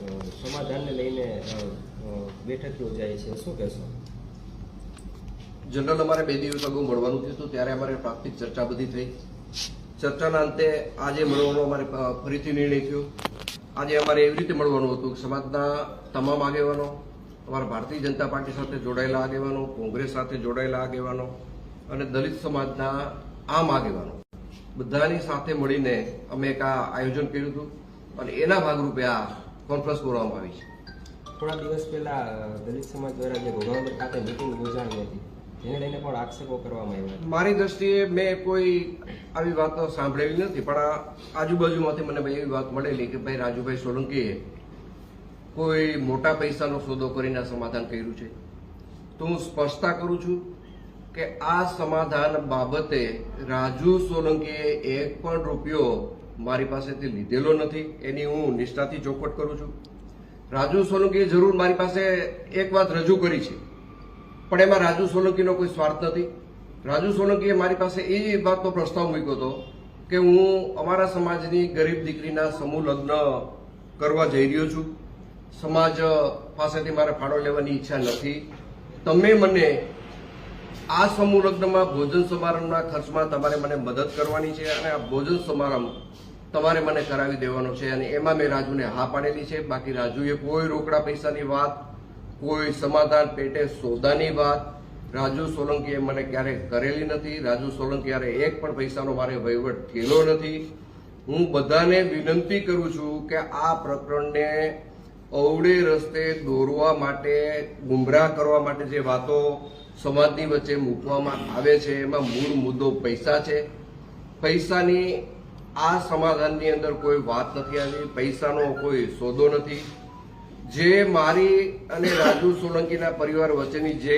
સમાધાનને લઈને બેઠક યોજાઈ છે, શું કહેશો? જનરલ અમારે 2 દિવસ અગાઉ મળવાનું થયું હતું, ત્યારે અમારે પ્રાથમિક ચર્ચા બધી થઈ. ચર્ચાના અંતે આજે મળવાનો અમારે ફરીથી નિર્ણય થયો. આજે અમારે એવી રીતે મળવાનું હતું કે સમાજના તમામ આગેવાનો, અમારા ભારતીય જનતા પાર્ટી સાથે જોડાયેલા આગેવાનો, કોંગ્રેસ સાથે જોડાયેલા આગેવાનો અને દલિત સમાજના આમ આગેવાનો બધાની સાથે મળીને અમે એક આ આયોજન કર્યું હતું અને એના ભાગરૂપે આ કોન્ફરન્સ બોલાવવામાં આવી છે. થોડા દિવસ પહેલા દલિત સમાજ દ્વારા જે ઘોઘાનગર ખાતે મિટિંગ યોજાણી હતી, તેને લઈને પણ આક્ષેપો કરવામાં આવ્યા. મારી દ્રષ્ટિએ મેં કોઈ આવી વાતો સાંભળેલી નથી, પણ આજુબાજુમાંથી મને એવી વાત મળેલી કે ભાઈ રાજુભાઈ સોલંકીએ કોઈ મોટા પૈસાનો સોદો કરીને સમાધાન કર્યું છે. તો હું સ્પષ્ટતા કરું છું કે આ સમાધાન બાબતે રાજુ સોલંકીએ 1 પણ રૂપિયો મારી પાસેથી લીધેલો નથી. એની હું નિષ્ઠાથી ચોખવટ કરું છું. રાજુ સોલંકીએ જરૂર મારી પાસે એક વાત રજૂ કરી છે, પણ એમાં રાજુ સોલંકીનો કોઈ સ્વાર્થ નથી. રાજુ સોલંકીએ મારી પાસે એ વાતનો પ્રસ્તાવ મૂક્યો હતો કે હું અમારા સમાજની ગરીબ દીકરીના સમૂહ લગ્ન કરવા જઈ રહ્યો છું. સમાજ પાસેથી મારે ફાળો લેવાની ઈચ્છા નથી. તમે મને આ સમૂહ લગ્નમાં ભોજન સમારંભના ખર્ચમાં તમારે મને મદદ કરવાની છે અને આ ભોજન સમારંભ તમારે મને કરાવી દેવાનો છે. અને એમાં મેં રાજુને હા પાડેલી છે. બાકી રાજુએ કોઈ રોકડા પૈસાની વાત, કોઈ સમાધાન પેટે સોદાની વાત રાજુ સોલંકીએ મને ક્યારેય કરેલી નથી. રાજુ સોલંકી યારે 1 પણ પૈસાનો મારે વહીવટ થયેલો નથી. હું બધાને વિનંતી કરું છું કે આ પ્રકરણને અવળે રસ્તે દોરવા માટે, ગુમરાહ કરવા માટે જે વાતો સમાજની વચ્ચે મૂકવામાં આવે છે, એમાં મૂળ મુદ્દો પૈસા છે. પૈસાની આ સમાધાનની અંદર કોઈ વાત નથી આવી. પૈસાનો કોઈ સોદો નથી. જે મારી અને રાજુ સોલંકીના પરિવાર વચ્ચેની જે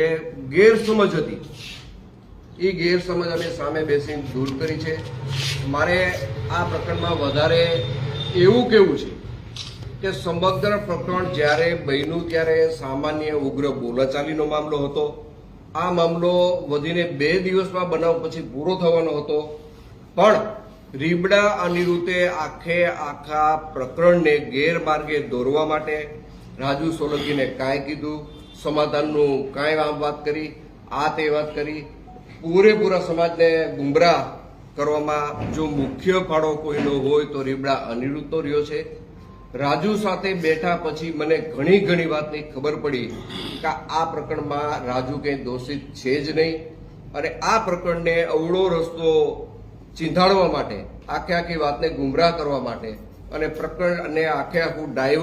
ગેરસમજ હતી, એ ગેરસમજ અમે સામે બેસીને દૂર કરી છે. મારે આ પ્રકરણમાં વધારે એવું કહેવું છે કે સમગ્ર પ્રકરણ જ્યારે બન્યું ત્યારે સામાન્ય ઉગ્ર બોલાચાલીનો મામલો હતો. આ મામલો વધીને 2 દિવસમાં બનાવ પછી પૂરો થવાનો હતો, પણ રીબડા અનિરુદ્ધે આખા પ્રકરણને ગેરમાર્ગે દોરવા માટે રાજુ સોલંકીને કાંઈ કીધું, સમાધાનનું કાંઈ વાત કરી, આ તે વાત કરી, પૂરેપૂરા સમાજને ગુમરાહ કરવામાં જો મુખ્ય ફાળો કોઈનો હોય તો રીબડા અનિરુદ્ધનો રહ્યો છે. રાજુ સાથે બેઠા પછી મને ઘણી વાતની ખબર પડી કે આ પ્રકરણમાં રાજુ કંઈ દોષિત છે જ નહીં. અને આ પ્રકરણને અવળો રસ્તો ચીંધાડવા માટે, આખી વાતને ગુમરાહ કરવા માટે અને પ્રકરણને આખું ડાયવર્ટ